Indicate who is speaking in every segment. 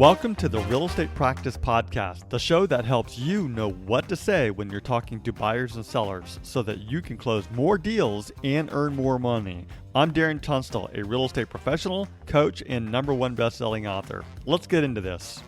Speaker 1: Welcome to the Real Estate Practice Podcast, the show that helps you know what to say when you're talking to buyers and sellers so that you can close more deals and earn more money. I'm Darren Tunstall, a real estate professional, coach, and #1 best-selling author. Let's get into this.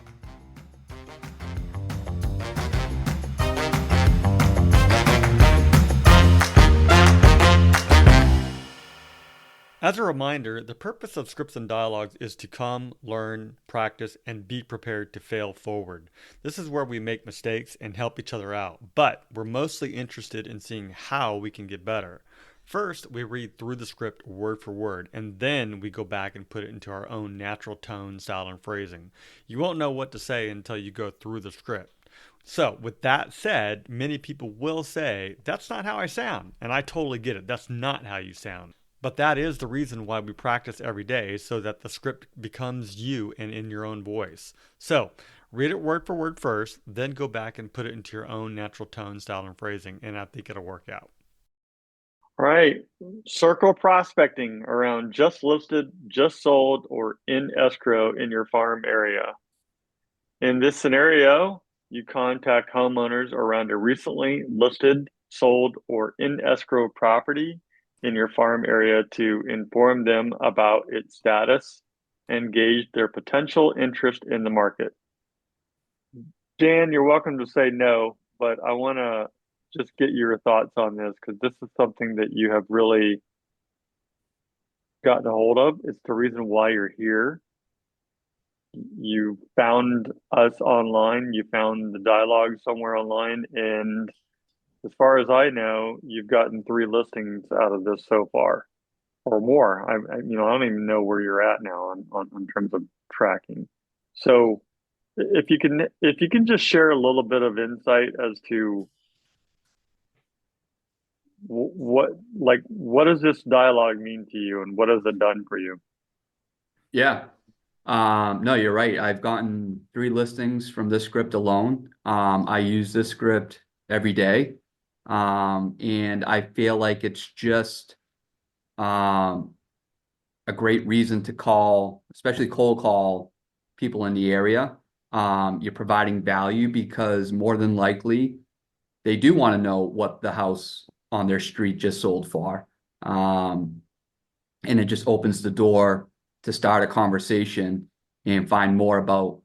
Speaker 1: As a reminder, the purpose of Scripts and Dialogues is to come, learn, practice, and be prepared to fail forward. This is where we make mistakes and help each other out, but we're mostly interested in seeing how we can get better. First, we read through the script word for word, and then we go back and put it into our own natural tone, style, and phrasing. You won't know what to say until you go through the script. So, with that said, many people will say, "That's not how I sound," and I totally get it. That's not how you sound. But that is the reason why we practice every day, so that the script becomes you and in your own voice. So read it word for word first, then go back and put it into your own natural tone, style, and phrasing, and I think it'll work out.
Speaker 2: All right. Circle prospecting around just listed, just sold, or in escrow in your farm area. In this scenario, you contact homeowners around a recently listed, sold, or in escrow property in your farm area to inform them about its status and gauge their potential interest in the market. Dan, you're welcome to say no, but I want to just get your thoughts on this because this is something that you have really gotten a hold of. It's the reason why you're here. You found us online, you found the dialogue somewhere online, and as far as I know, you've gotten 3 listings out of this so far, or more. I don't even know where you're at now on terms of tracking. So, if you can just share a little bit of insight as to what does this dialogue mean to you, and what has it done for you?
Speaker 3: Yeah. No, you're right. I've gotten 3 listings from this script alone. I use this script every day. And I feel like it's just a great reason to call, especially cold call people in the area. You're providing value because more than likely they do want to know what the house on their street just sold for. And it just opens the door to start a conversation and find more about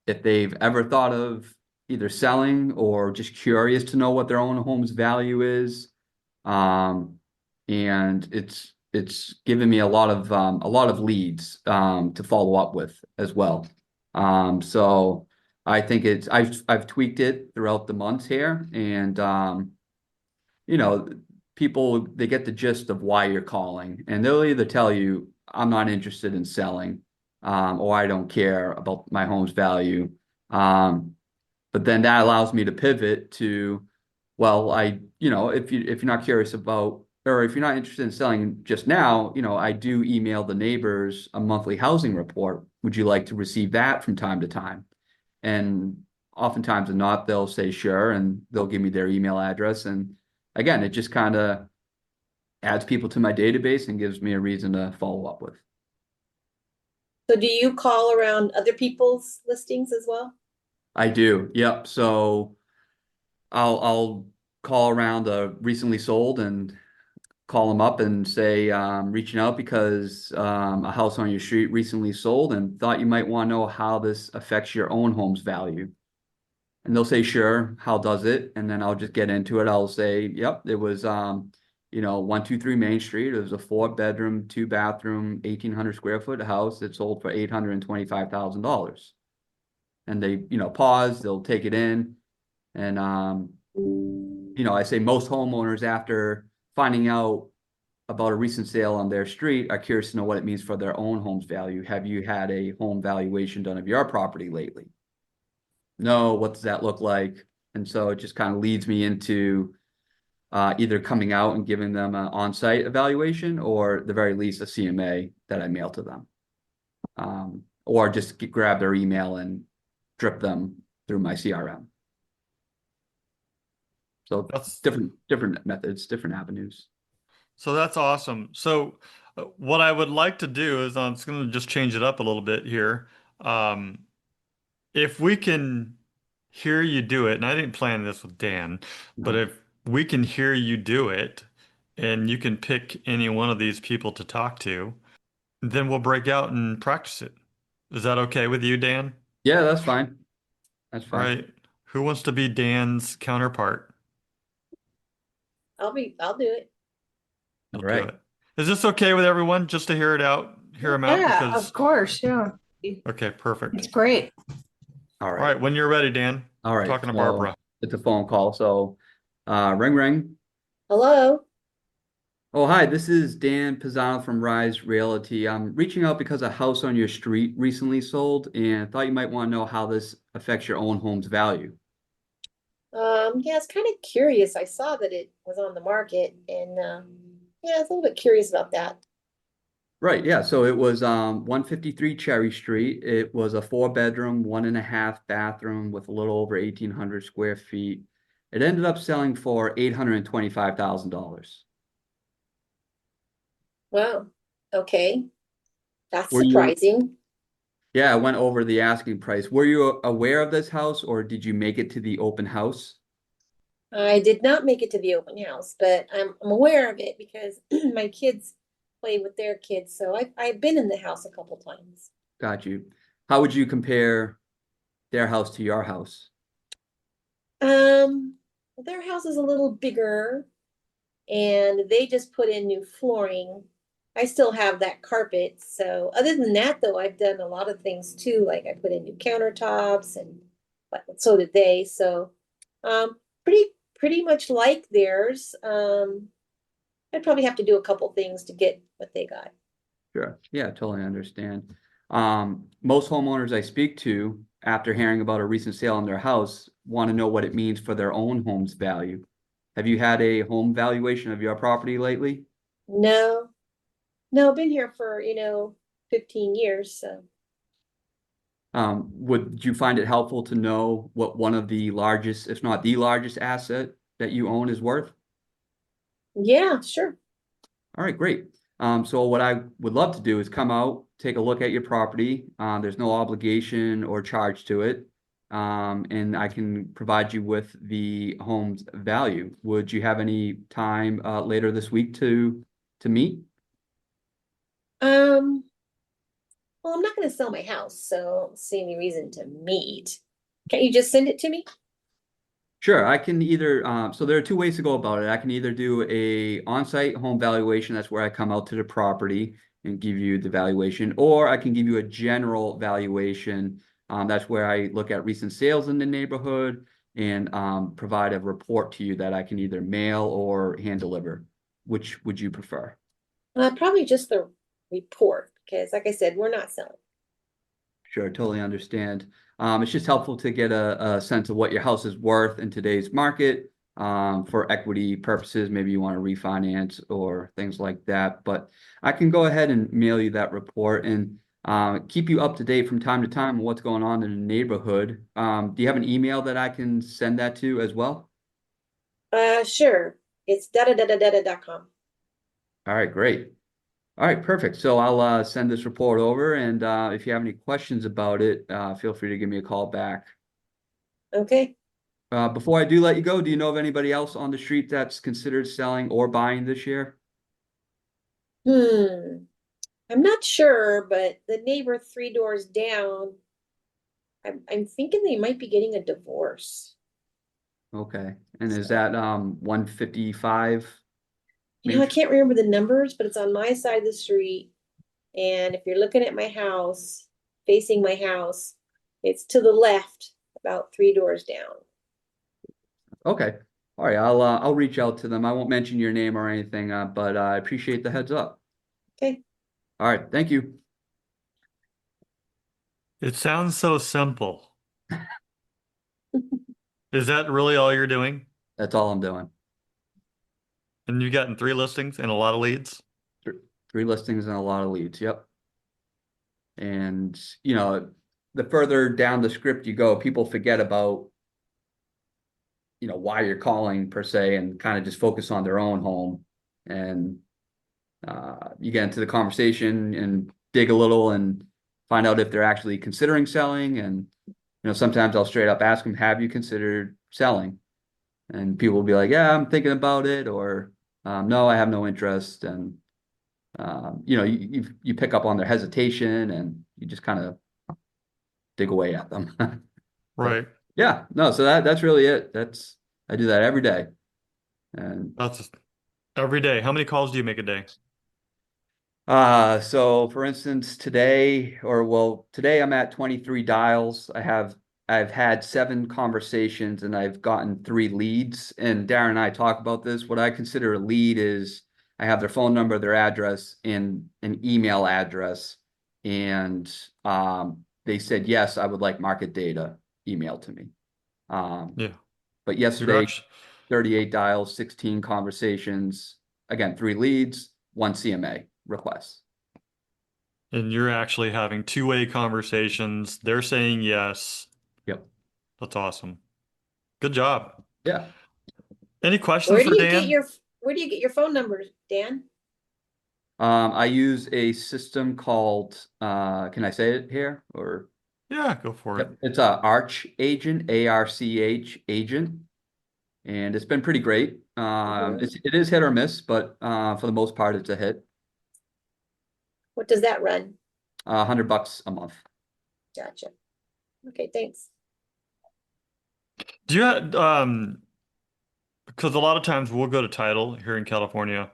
Speaker 3: if they've ever thought of either selling or just curious to know what their own home's value is. And it's given me a lot of leads to follow up with as well. So I think I've tweaked it throughout the months here, and people, they get the gist of why you're calling, and they'll either tell you, "I'm not interested in selling," or "I don't care about my home's value." But then that allows me to pivot to, well, if you're not curious about, or if you're not interested in selling just now, I do email the neighbors a monthly housing report. Would you like to receive that from time to time? And oftentimes or not, they'll say sure, and they'll give me their email address. And again, it just kind of adds people to my database and gives me a reason to follow up with.
Speaker 4: So do you call around other people's listings as well?
Speaker 3: I do. Yep. So I'll call around recently sold and call them up and say, reaching out because a house on your street recently sold and thought you might want to know how this affects your own home's value. And they'll say, sure, how does it? And then I'll just get into it. I'll say, yep, it was 123 Main Street. It was a 4-bedroom, 2-bathroom, 1,800 square foot house that sold for $825,000. And they, pause, they'll take it in. And, I say most homeowners, after finding out about a recent sale on their street, are curious to know what it means for their own home's value. Have you had a home valuation done of your property lately? No, what does that look like? And so it just kind of leads me into either coming out and giving them an on-site evaluation, or at the very least a CMA that I mail to them. Or just grab their email and drip them through my CRM. So that's different methods, different avenues.
Speaker 1: So that's awesome. So what I would like to do is I'm just going to just change it up a little bit here. if we can hear you do it, and I didn't plan this with Dan, but
Speaker 3: No.
Speaker 1: if we can hear you do it and you can pick any one of these people to talk to, then we'll break out and practice it. Is that okay with you, Dan?
Speaker 3: Yeah, that's fine. That's
Speaker 1: All
Speaker 3: fine.
Speaker 1: right. Who wants to be Dan's counterpart?
Speaker 4: I'll do it.
Speaker 3: All
Speaker 1: You'll do
Speaker 3: right.
Speaker 1: it. Is this okay with everyone just to hear it out, hear him out?
Speaker 5: Yeah, of
Speaker 1: Because,
Speaker 5: course. Yeah.
Speaker 1: okay, perfect.
Speaker 5: It's great.
Speaker 3: All
Speaker 1: All
Speaker 3: right.
Speaker 1: right, when you're ready, Dan,
Speaker 3: All right.
Speaker 1: talking to
Speaker 3: So
Speaker 1: Barbara.
Speaker 3: it's a phone call. So ring ring.
Speaker 4: Hello?
Speaker 3: Oh, hi, this is Dan Pezzano from Rise Realty. I'm reaching out because a house on your street recently sold and thought you might want to know how this affects your own home's value.
Speaker 4: Yeah, I was kind of curious. I saw that it was on the market and yeah, I was a little bit curious about that.
Speaker 3: Right, yeah. So it was 153 Cherry Street. It was a 4 bedroom, 1.5 bathroom with a little over 1,800 square feet. It ended up selling for $825,000.
Speaker 4: Wow. Okay. That's
Speaker 3: Were you,
Speaker 4: surprising.
Speaker 3: yeah, I went over the asking price. Were you aware of this house or did you make it to the open house?
Speaker 4: I did not make it to the open house, but I'm aware of it because my kids play with their kids, so I've been in the house a couple times.
Speaker 3: Got you. How would you compare their house to your house?
Speaker 4: Um, their house is a little bigger and they just put in new flooring. I still have that carpet. So other than that, though, I've done a lot of things too. Like I put in new countertops and but so did they. So um pretty pretty much like theirs. I'd probably have to do a couple things to get what they got.
Speaker 3: Sure. Yeah, totally understand. Most homeowners I speak to, after hearing about a recent sale on their house, want to know what it means for their own home's value. Have you had a home valuation of your property lately?
Speaker 4: No, no, I've been here for, 15 years. So
Speaker 3: Would you find it helpful to know what one of the largest, if not the largest asset that you own is worth?
Speaker 4: yeah, sure.
Speaker 3: All right, great. So what I would love to do is come out, take a look at your property. There's no obligation or charge to it. And I can provide you with the home's value. Would you have any time later this week to meet?
Speaker 4: Um, well, I'm not going to sell my house, so I don't see any reason to meet. Can't you just send it to me?
Speaker 3: Sure, I can either, so there are two ways to go about it. I can either do a on-site home valuation, that's where I come out to the property and give you the valuation, or I can give you a general valuation. That's where I look at recent sales in the neighborhood and provide a report to you that I can either mail or hand deliver. Which would you prefer?
Speaker 4: Probably just the report, because like I said, we're not selling.
Speaker 3: Sure, totally understand. It's just helpful to get a sense of what your house is worth in today's market for equity purposes. Maybe you want to refinance or things like that. But I can go ahead and mail you that report and keep you up to date from time to time on what's going on in the neighborhood. Do you have an email that I can send that to as well?
Speaker 4: Sure. It's da-da-da-da-da-da.com.
Speaker 3: All right, great. All right, perfect. So I'll send this report over, and if you have any questions about it, feel free to give me a call back.
Speaker 4: Okay.
Speaker 3: Before I do let you go, do you know of anybody else on the street that's considered selling or buying this year?
Speaker 4: Hmm. I'm not sure, but the neighbor three doors down, I'm thinking they might be getting a divorce.
Speaker 3: Okay. And is
Speaker 4: So,
Speaker 3: that 155 Main
Speaker 4: I
Speaker 3: Street?
Speaker 4: can't remember the numbers, but it's on my side of the street. And if you're looking at my house, facing my house, it's to the left, about three doors down.
Speaker 3: Okay. All right, I'll reach out to them. I won't mention your name or anything, but I appreciate the heads up.
Speaker 4: Okay.
Speaker 3: All right, thank you.
Speaker 1: It sounds so simple. Is that really all you're doing?
Speaker 3: That's all I'm doing.
Speaker 1: And you've gotten 3 listings and a lot of leads?
Speaker 3: Th- Three listings and a lot of leads. Yep. And you know, the further down the script you go, people forget about why you're calling per se and kind of just focus on their own home and you get into the conversation and dig a little and find out if they're actually considering selling and sometimes I'll straight up ask them, have you considered selling? And people will be like, yeah, I'm thinking about it, or no, I have no interest. And you pick up on their hesitation and you just kind of dig away at them. But
Speaker 1: Right.
Speaker 3: yeah, no, so that's really it. I do that every day. And
Speaker 1: That's every day. How many calls do you make a day?
Speaker 3: so for instance, today I'm at 23 dials. I've had 7 conversations and I've gotten 3 leads. And Darren and I talk about this. What I consider a lead is I have their phone number, their address, and an email address. And they said, yes, I would like market data emailed to me. Um,
Speaker 1: Yeah.
Speaker 3: but
Speaker 1: You're
Speaker 3: yesterday,
Speaker 1: actually,
Speaker 3: 38 dials, 16 conversations, again, 3 leads, 1 CMA request.
Speaker 1: and you're actually having two-way conversations. They're saying yes.
Speaker 3: Yep.
Speaker 1: That's awesome. Good job.
Speaker 3: Yeah.
Speaker 1: Any
Speaker 4: Where
Speaker 1: questions
Speaker 4: do
Speaker 1: for
Speaker 4: you get
Speaker 1: Dan?
Speaker 4: your where do you get your phone numbers, Dan?
Speaker 3: I use a system called, can I say it here? Or
Speaker 1: Yeah, go for it.
Speaker 3: yep, it's a Arch agent, ARCH agent, and it's been pretty great.
Speaker 4: Mhm.
Speaker 3: It is hit or miss, but for the most part, it's a hit.
Speaker 4: What does that run?
Speaker 3: $100 a month.
Speaker 4: Gotcha. Okay, thanks.
Speaker 1: Do you because a lot of times we'll go to title here in California,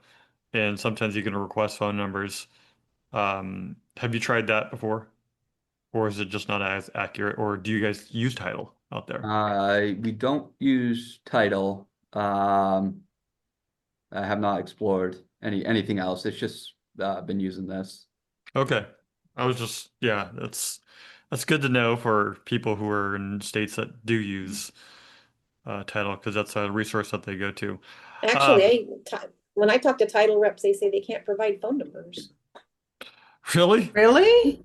Speaker 1: and sometimes you can request phone numbers. Have you tried that before? Or is it just not as accurate? Or do you guys use title out there?
Speaker 3: We don't use title. I have not explored anything else. It's just been using this.
Speaker 1: Okay. I was just, yeah, that's good to know for people who are in states that do use title because that's a resource that they go to.
Speaker 4: Actually,
Speaker 1: Um,
Speaker 4: when I talk to title reps, they say they can't provide phone numbers.
Speaker 1: really?
Speaker 5: Really?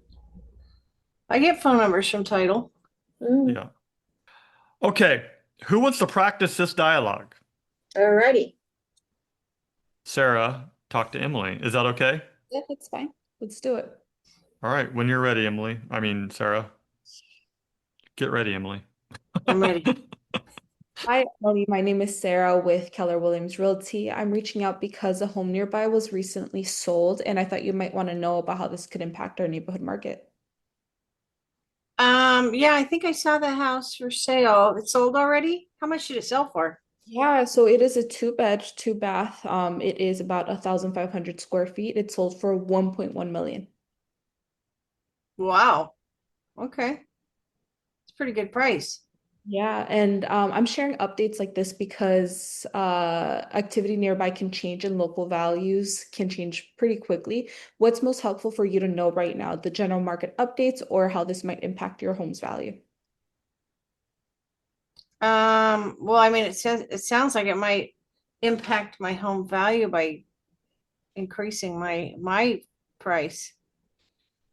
Speaker 5: I get phone numbers from Title.
Speaker 4: Mm,
Speaker 1: Yeah. Okay. Who wants to practice this dialogue?
Speaker 4: alrighty.
Speaker 1: Sarah, talk to Emily. Is that okay?
Speaker 6: Yeah, that's fine. Let's do it.
Speaker 1: All right. When you're ready, Emily. I mean, Sarah. Get ready, Emily.
Speaker 5: I'm ready.
Speaker 6: Hi, Emily. My name is Sarah with Keller Williams Realty. I'm reaching out because a home nearby was recently sold, and I thought you might want to know about how this could impact our neighborhood market.
Speaker 5: Yeah, I think I saw the house for sale. It sold already? How much did it sell for?
Speaker 6: Yeah, so it is a two-bed, two-bath. It is about 1,500 square feet. It sold for 1.1 million.
Speaker 5: Wow. Okay. It's a pretty good price.
Speaker 6: Yeah, and I'm sharing updates like this because activity nearby can change and local values can change pretty quickly. What's most helpful for you to know right now, the general market updates or how this might impact your home's value?
Speaker 5: Well, I mean, it sounds like it might impact my home value by increasing my price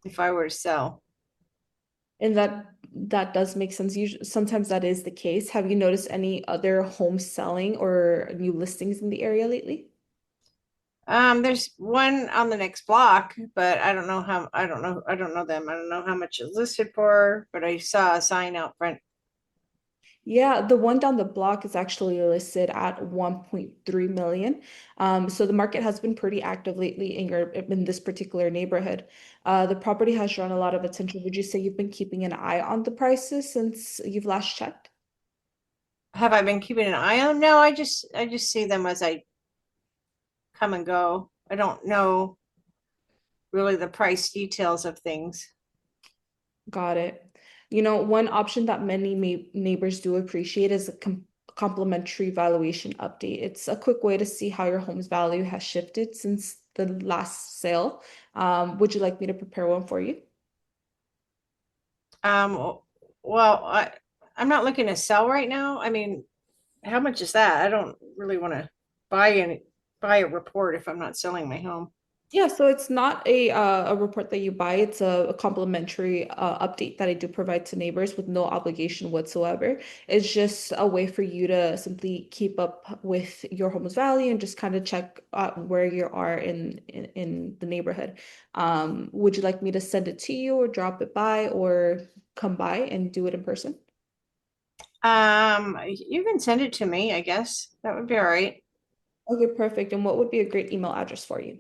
Speaker 5: if I were to sell.
Speaker 6: And that does make sense. Usually, sometimes that is the case. Have you noticed any other homes selling or new listings in the area lately?
Speaker 5: There's one on the next block, but I don't know them. I don't know how much it's listed for, but I saw a sign out front.
Speaker 6: Yeah, the one down the block is actually listed at 1.3 million. So the market has been pretty active lately in this particular neighborhood. The property has drawn a lot of attention. Would you say you've been keeping an eye on the prices since you've last checked?
Speaker 5: Have I been keeping an eye on them? No, I just see them as I come and go. I don't know really the price details of things.
Speaker 6: Got it. One option that many neighbors do appreciate is a complimentary valuation update. It's a quick way to see how your home's value has shifted since the last sale. Would you like me to prepare one for you?
Speaker 5: Um, well, I'm not looking to sell right now. I mean, how much is that? I don't really want to buy any buy a report if I'm not selling my home.
Speaker 6: Yeah, so it's not a report that you buy. It's a complimentary update that I do provide to neighbors with no obligation whatsoever. It's just a way for you to simply keep up with your home's value and just kind of check where you are in the neighborhood. Would you like me to send it to you or drop it by or come by and do it in person?
Speaker 5: You can send it to me, I guess. That would be all right.
Speaker 6: Okay, perfect. And what would be a great email address for you?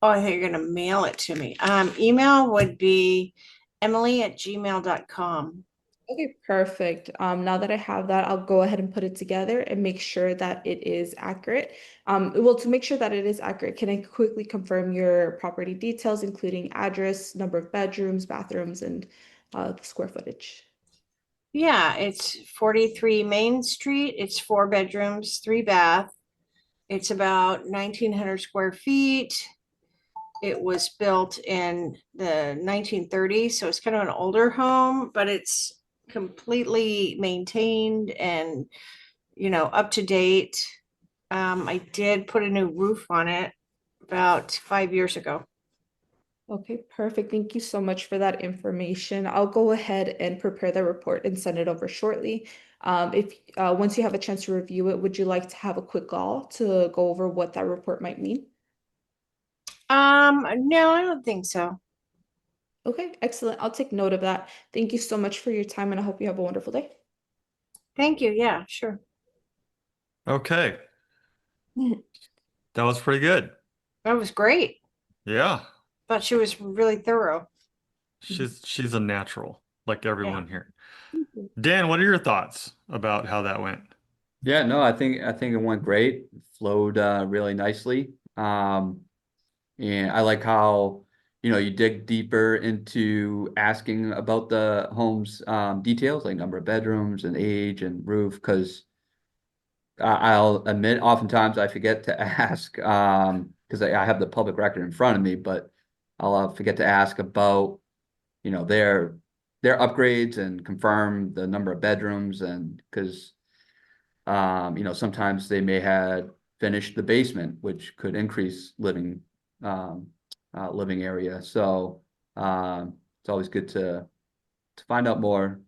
Speaker 5: Oh, I think you're gonna mail it to me. Email would be emily@gmail.com.
Speaker 6: Okay, perfect. Now that I have that, I'll go ahead and put it together and make sure that it is accurate. Well, to make sure that it is accurate, can I quickly confirm your property details, including address, number of bedrooms, bathrooms, and the square footage?
Speaker 5: Yeah, it's 43 Main Street. It's 4 bedrooms, 3 bath. It's about 1,900 square feet. It was built in the 1930s, so it's kind of an older home, but it's completely maintained and, up to date. I did put a new roof on it about 5 years ago.
Speaker 6: Okay, perfect. Thank you so much for that information. I'll go ahead and prepare the report and send it over shortly. If once you have a chance to review it, would you like to have a quick call to go over what that report might mean?
Speaker 5: No, I don't think so.
Speaker 6: Okay, excellent. I'll take note of that. Thank you so much for your time, and I hope you have a wonderful day.
Speaker 5: Thank you. Yeah, sure.
Speaker 1: Okay, that was pretty good.
Speaker 5: That was great.
Speaker 1: Yeah,
Speaker 5: Thought she was really thorough.
Speaker 1: she's a natural, like
Speaker 5: Yeah.
Speaker 1: everyone here. Dan, what are your thoughts about how that went?
Speaker 3: Yeah, no, I think it went great. Flowed really nicely. And I like how, you dig deeper into asking about the home's details, like number of bedrooms and age and roof, because I'll admit oftentimes I forget to ask because I have the public record in front of me, but I'll forget to ask about, their upgrades and confirm the number of bedrooms, and because sometimes they may have finished the basement, which could increase um, living area. So it's always good to find out more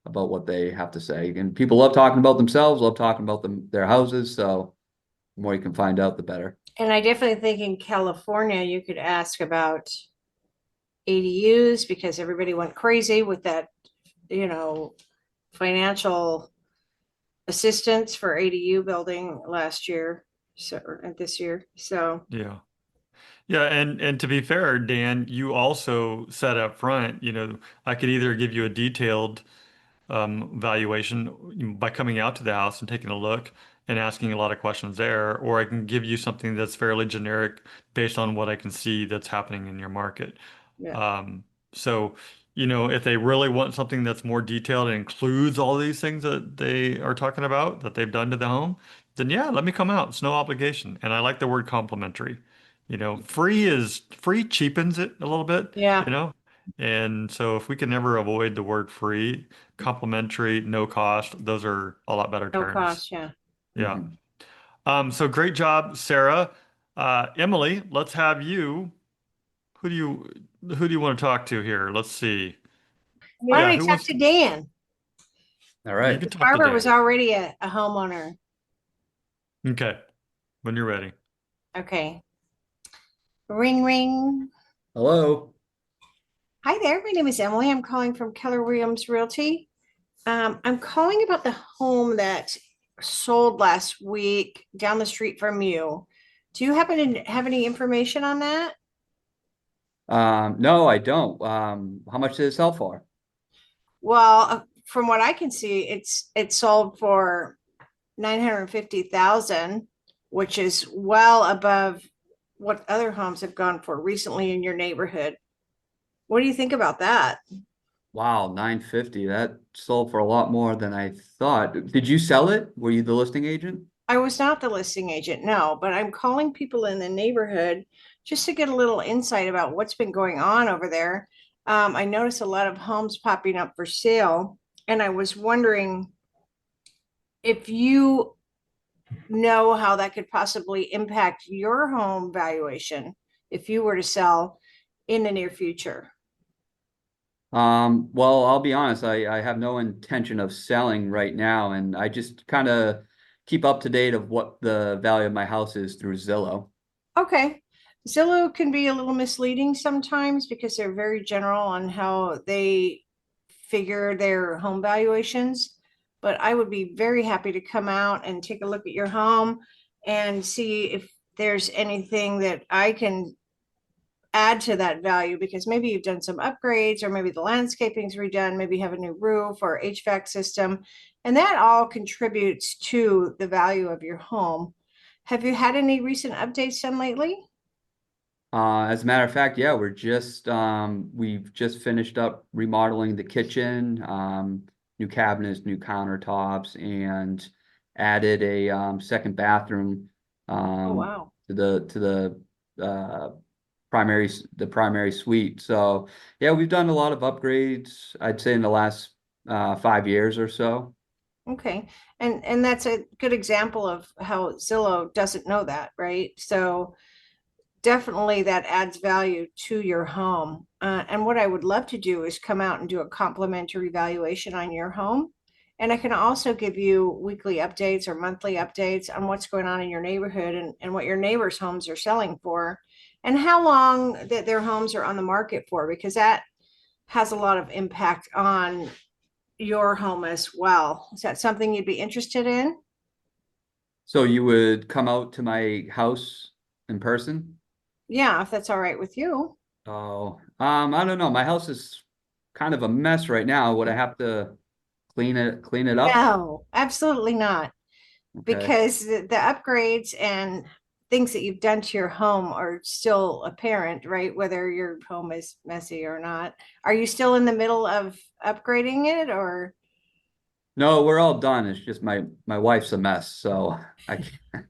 Speaker 3: about what they have to say. And people love talking about themselves, love talking about their houses. So the more you can find out, the better.
Speaker 5: And I definitely think in California, you could ask about ADUs because everybody went crazy with that, you know, financial assistance for ADU building last year, so or this year. So
Speaker 1: Yeah. Yeah, and to be fair, Dan, you also said up front, I could either give you a detailed valuation by coming out to the house and taking a look and asking a lot of questions there, or I can give you something that's fairly generic based on what I can see that's happening in your market.
Speaker 5: yeah,
Speaker 1: Um, so, if they really want something that's more detailed and includes all these things that they are talking about that they've done to the home, then yeah, let me come out. It's no obligation. And I like the word complimentary. Free cheapens it a little bit,
Speaker 5: yeah,
Speaker 1: you know? And so if we can never avoid the word free, complimentary, no cost, those are a lot better
Speaker 5: no
Speaker 1: terms.
Speaker 5: cost, yeah.
Speaker 1: Yeah.
Speaker 3: Mhm.
Speaker 1: So great job, Sarah. Emily, let's have you. Who do you who do you want to talk to here? Let's see.
Speaker 5: Why don't
Speaker 1: Yeah,
Speaker 5: I
Speaker 1: who
Speaker 5: talk
Speaker 1: wants
Speaker 5: to Dan?
Speaker 3: All
Speaker 1: you
Speaker 3: right.
Speaker 1: can talk to
Speaker 5: Barbara was
Speaker 1: Dan.
Speaker 5: already a homeowner.
Speaker 1: Okay, when you're ready.
Speaker 5: Okay. Ring, ring.
Speaker 3: Hello.
Speaker 5: Hi there. My name is Emily. I'm calling from Keller Williams Realty. I'm calling about the home that sold last week down the street from you. Do you happen to have any information on that?
Speaker 3: No, I don't. How much did it sell for?
Speaker 5: Well, from what I can see, it sold for 950,000, which is well above what other homes have gone for recently in your neighborhood. What do you think about that?
Speaker 3: Wow, 950. That sold for a lot more than I thought. Did you sell it? Were you the listing agent?
Speaker 5: I was not the listing agent, no, but I'm calling people in the neighborhood just to get a little insight about what's been going on over there. I noticed a lot of homes popping up for sale, and I was wondering if you know how that could possibly impact your home valuation if you were to sell in the near future.
Speaker 3: Well, I'll be honest, I have no intention of selling right now, and I just kind of keep up to date of what the value of my house is through Zillow.
Speaker 5: Okay. Zillow can be a little misleading sometimes because they're very general on how they figure their home valuations. But I would be very happy to come out and take a look at your home and see if there's anything that I can add to that value, because maybe you've done some upgrades, or maybe the landscaping's redone, maybe you have a new roof or HVAC system, and that all contributes to the value of your home. Have you had any recent updates done lately?
Speaker 3: As a matter of fact, yeah, we've just finished up remodeling the kitchen, new cabinets, new countertops, and added a second bathroom
Speaker 5: Oh, wow.
Speaker 3: to the primary suite. So yeah, we've done a lot of upgrades, I'd say in the last 5 years or so.
Speaker 5: Okay. And that's a good example of how Zillow doesn't know that, right? So definitely that adds value to your home. And what I would love to do is come out and do a complimentary valuation on your home. And I can also give you weekly updates or monthly updates on what's going on in your neighborhood, and what your neighbors' homes are selling for, and how long that their homes are on the market for, because that has a lot of impact on your home as well. Is that something you'd be interested in?
Speaker 3: So you would come out to my house in person?
Speaker 5: Yeah, if that's all right with you.
Speaker 3: Oh, I don't know. My house is kind of a mess right now. Would I have to clean it up?
Speaker 5: No, absolutely not.
Speaker 3: Okay.
Speaker 5: Because the upgrades and things that you've done to your home are still apparent, right? Whether your home is messy or not. Are you still in the middle of upgrading it, or?
Speaker 3: No, we're all done. It's just my wife's a mess, so I can't,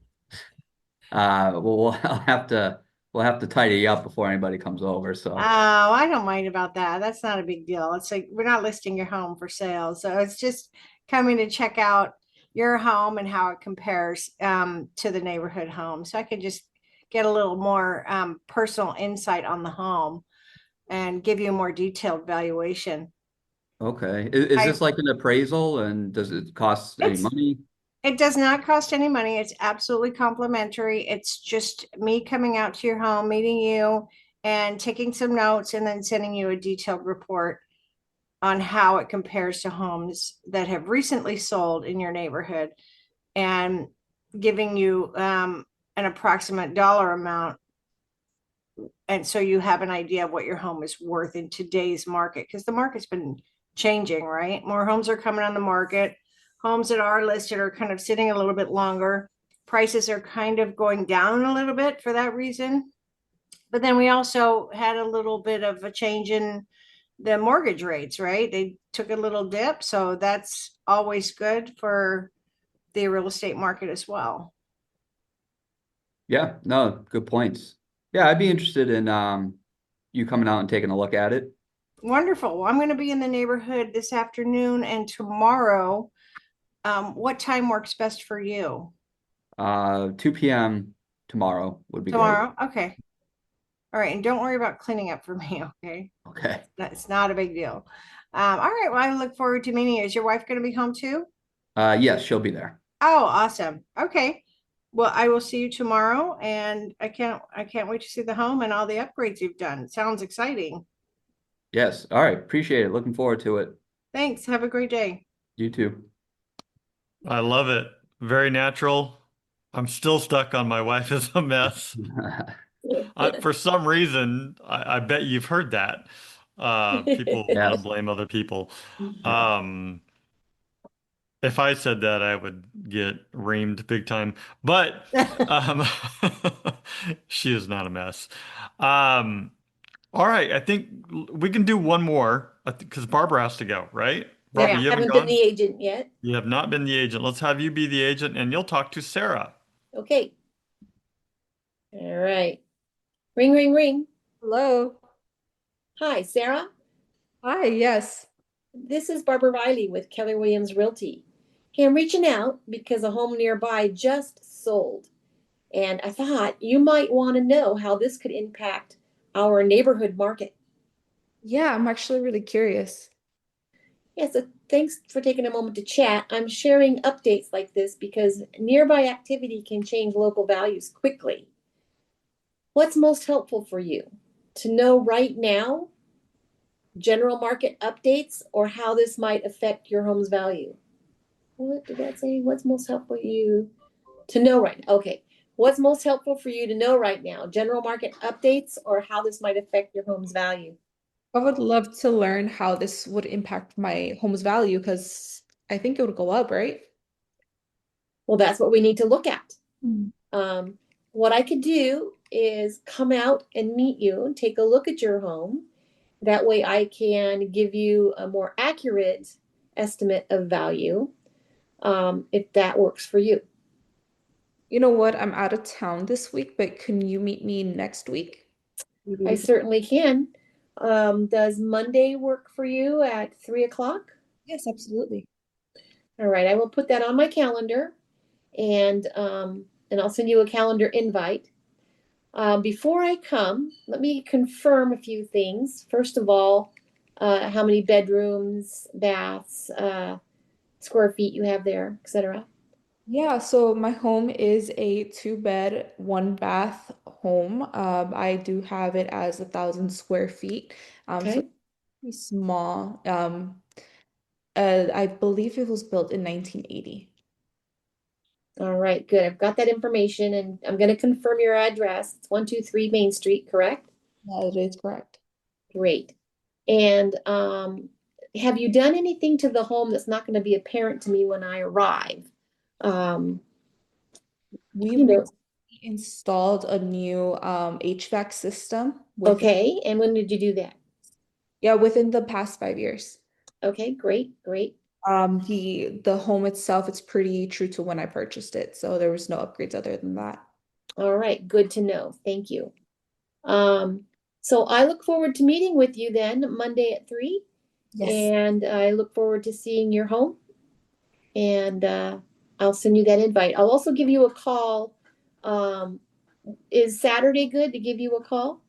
Speaker 3: we'll have to tidy up before anybody comes over.
Speaker 5: Oh,
Speaker 3: So
Speaker 5: I don't mind about that. That's not a big deal. It's like we're not listing your home for sale. So it's just coming to check out your home and how it compares to the neighborhood home. So I could just get a little more personal insight on the home and give you a more detailed valuation.
Speaker 3: okay, is
Speaker 5: I
Speaker 3: this like an appraisal, and does it cost any
Speaker 5: it's
Speaker 3: money?
Speaker 5: It does not cost any money. It's absolutely complimentary. It's just me coming out to your home, meeting you, and taking some notes, and then sending you a detailed report on how it compares to homes that have recently sold in your neighborhood, and giving you an approximate dollar amount. And so you have an idea of what your home is worth in today's market, because the market's been changing, right? More homes are coming on the market. Homes that are listed are kind of sitting a little bit longer. Prices are kind of going down a little bit for that reason. But then we also had a little bit of a change in the mortgage rates, right? They took a little dip. So that's always good for the real estate market as well.
Speaker 3: Yeah, no, good points. Yeah, I'd be interested in you coming out and taking a look at it.
Speaker 5: Wonderful. Well, I'm going to be in the neighborhood this afternoon and tomorrow. What time works best for you?
Speaker 3: 2 p.m. tomorrow would be great.
Speaker 5: Tomorrow? Okay. All right. And don't worry about cleaning up for me. Okay.
Speaker 3: Okay.
Speaker 5: That's not a big deal. All right. Well, I look forward to meeting you. Is your wife going to be home too?
Speaker 3: Yes, she'll be there.
Speaker 5: Oh, awesome. Okay. Well, I will see you tomorrow, and I can't wait to see the home and all the upgrades you've done. It sounds exciting.
Speaker 3: Yes. All right. Appreciate it. Looking forward to it.
Speaker 5: Thanks. Have a great day.
Speaker 3: You too.
Speaker 1: I love it. Very natural. I'm still stuck on my wife is a mess. For some reason, I bet you've heard that. People want to
Speaker 3: Yes.
Speaker 1: blame other people.
Speaker 3: Yeah.
Speaker 1: Um, if I said that, I would get reamed big time. But um, she is not a mess. Um, all right, I think we can do one more because Barbara has to go, right? Barbara,
Speaker 4: Yeah,
Speaker 1: you haven't
Speaker 4: haven't been
Speaker 1: gone?
Speaker 4: the agent yet.
Speaker 1: You have not been the agent. Let's have you be the agent and you'll talk to Sarah.
Speaker 4: Okay. All right. Ring, ring, ring.
Speaker 6: Hello.
Speaker 4: Hi, Sarah.
Speaker 6: Hi, yes.
Speaker 4: This is Barbara Riley with Keller Williams Realty. Hey, I'm reaching out because a home nearby just sold. And I thought you might want to know how this could impact our neighborhood market.
Speaker 6: Yeah, I'm actually really curious.
Speaker 4: Yeah, so thanks for taking a moment to chat. I'm sharing updates like this because nearby activity can change local values quickly. What's most helpful for you? To know right now general market updates, or how this might affect your home's value. What did that say? What's most helpful for you to know right now? Okay. What's most helpful for you to know right now? General market updates or how this might affect your home's value?
Speaker 6: I would love to learn how this would impact my home's value because I think it would go up, right?
Speaker 4: Well, that's what we need to look at.
Speaker 6: Mm.
Speaker 4: What I could do is come out and meet you and take a look at your home. That way I can give you a more accurate estimate of value, if that works for you.
Speaker 6: You know what? I'm out of town this week, but can you meet me next week? Maybe
Speaker 4: I
Speaker 6: we can.
Speaker 4: certainly can. Does Monday work for you at 3 o'clock?
Speaker 6: Yes, absolutely.
Speaker 4: All right, I will put that on my calendar and I'll send you a calendar invite. Before I come, let me confirm a few things. First of all, how many bedrooms, baths, square feet you have there, etc.
Speaker 6: Yeah, so my home is a two-bed, one bath home. I do have it as 1,000 square feet. So
Speaker 4: Okay.
Speaker 6: it's pretty small. I believe it was built in 1980.
Speaker 4: All right, good. I've got that information and I'm going to confirm your address. It's 123 Main Street, correct?
Speaker 6: That is correct.
Speaker 4: Great. And have you done anything to the home that's not going to be apparent to me when I arrive? Um,
Speaker 6: We
Speaker 4: you know,
Speaker 6: recently installed a new HVAC system within,
Speaker 4: okay. And when did you do that?
Speaker 6: yeah, within the past 5 years.
Speaker 4: Okay, great, great.
Speaker 6: The home itself, it's pretty true to when I purchased it, so there was no upgrades other than that.
Speaker 4: All right, good to know. Thank you. Um, so I look forward to meeting with you then Monday at 3,
Speaker 6: Yes.
Speaker 4: and I look forward to seeing your home. And I'll send you that invite. I'll also give you a call. Um, is Saturday good to give you a call?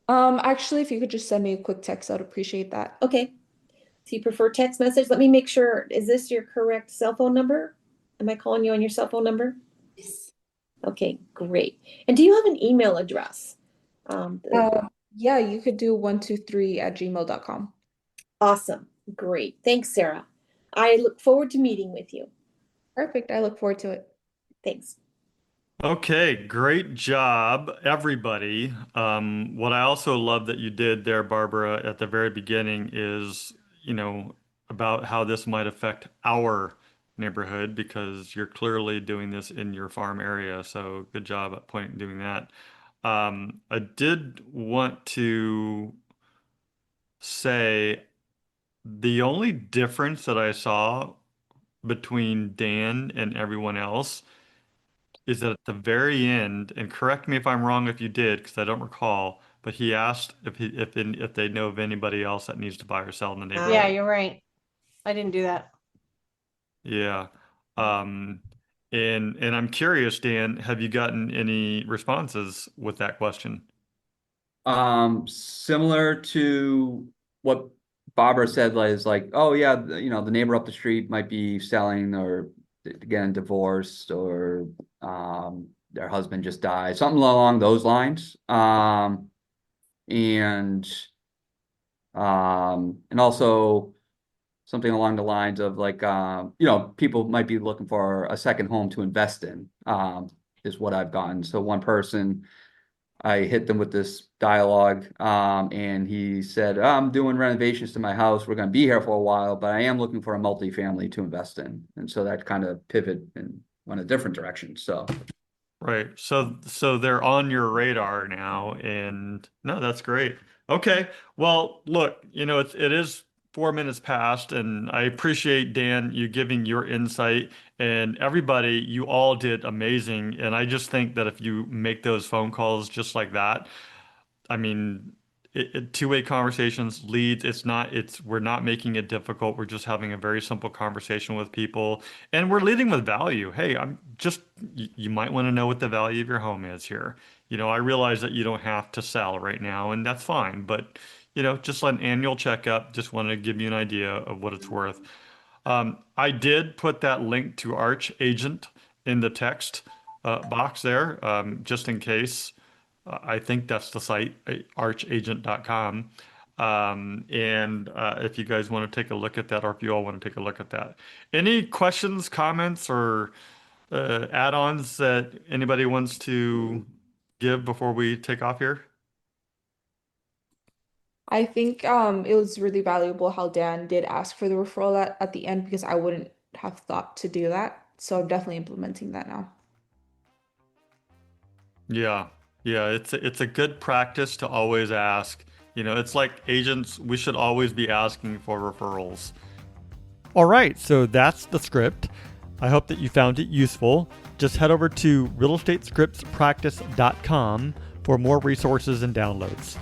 Speaker 6: Actually, if you could just send me a quick text, I'd appreciate that.
Speaker 4: Okay. So you prefer text message? Let me make sure. Is this your correct cell phone number? Am I calling you on your cell phone number?
Speaker 6: Yes.
Speaker 4: Okay, great. And do you have an email address? Um,
Speaker 6: Yeah, you could do 123@gmail.com.
Speaker 4: awesome. Great. Thanks, Sarah. I look forward to meeting with you.
Speaker 6: Perfect. I look forward to it.
Speaker 4: Thanks.
Speaker 1: Okay, great job, everybody. What I also love that you did there, Barbara, at the very beginning is, you know, about how this might affect our neighborhood because you're clearly doing this in your farm area. So good job at doing that. I did want to say the only difference that I saw between Dan and everyone else is that at the very end, and correct me if I'm wrong if you did, because I don't recall, but he asked if they know of anybody else that needs to buy or sell in the
Speaker 5: Yeah,
Speaker 1: neighborhood.
Speaker 5: you're right. I didn't do that.
Speaker 1: Yeah. Um, and I'm curious, Dan, have you gotten any responses with that question?
Speaker 3: Similar to what Barbara said, like, is like, oh yeah, the neighbor up the street might be selling or again divorced or their husband just died, something along those lines. And and also something along the lines of like people might be looking for a second home to invest in, is what I've gotten. So one person, I hit them with this dialogue, and he said, I'm doing renovations to my house. We're going to be here for a while, but I am looking for a multifamily to invest in. And so that kind of pivot and went a different direction. So,
Speaker 1: Right. So they're on your radar now, and no, that's great. Okay. Well, look, it is 4 minutes past, and I appreciate Dan you giving your insight, and everybody, you all did amazing. And I just think that if you make those phone calls just like that, I mean, two-way conversations leads. We're not making it difficult. We're just having a very simple conversation with people, and we're leading with value. Hey, you might want to know what the value of your home is here. I realize that you don't have to sell right now, and that's fine, but just an annual checkup, just wanted to give you an idea of what it's worth. I did put that link to Arch Agent in the text box there, just in case. I think that's the site, archagent.com. And if you guys want to take a look at that, or if you all want to take a look at that. Any questions, comments, or add-ons that anybody wants to give before we take off here?
Speaker 6: I think it was really valuable how Dan did ask for the referral at the end because I wouldn't have thought to do that. So I'm definitely implementing that now.
Speaker 1: Yeah, yeah, it's a good practice to always ask. You know, it's like agents, we should always be asking for referrals. All right, so that's the script. I hope that you found it useful. Just head over to realestatescriptspractice.com for more resources and downloads.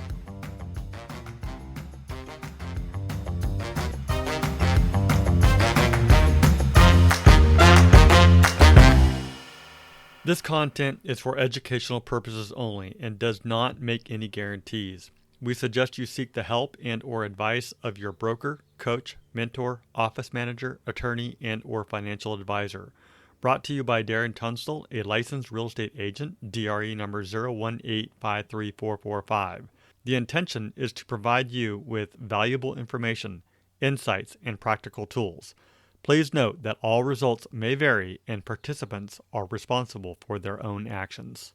Speaker 1: This content is for educational purposes only and does not make any guarantees. We suggest you seek the help and or advice of your broker, coach, mentor, office manager, attorney, and or financial advisor. Brought to you by Darren Tunstall, a licensed real estate agent, DRE number 018534445. The intention is to provide you with valuable information, insights, and practical tools. Please note that all results may vary and participants are responsible for their own actions.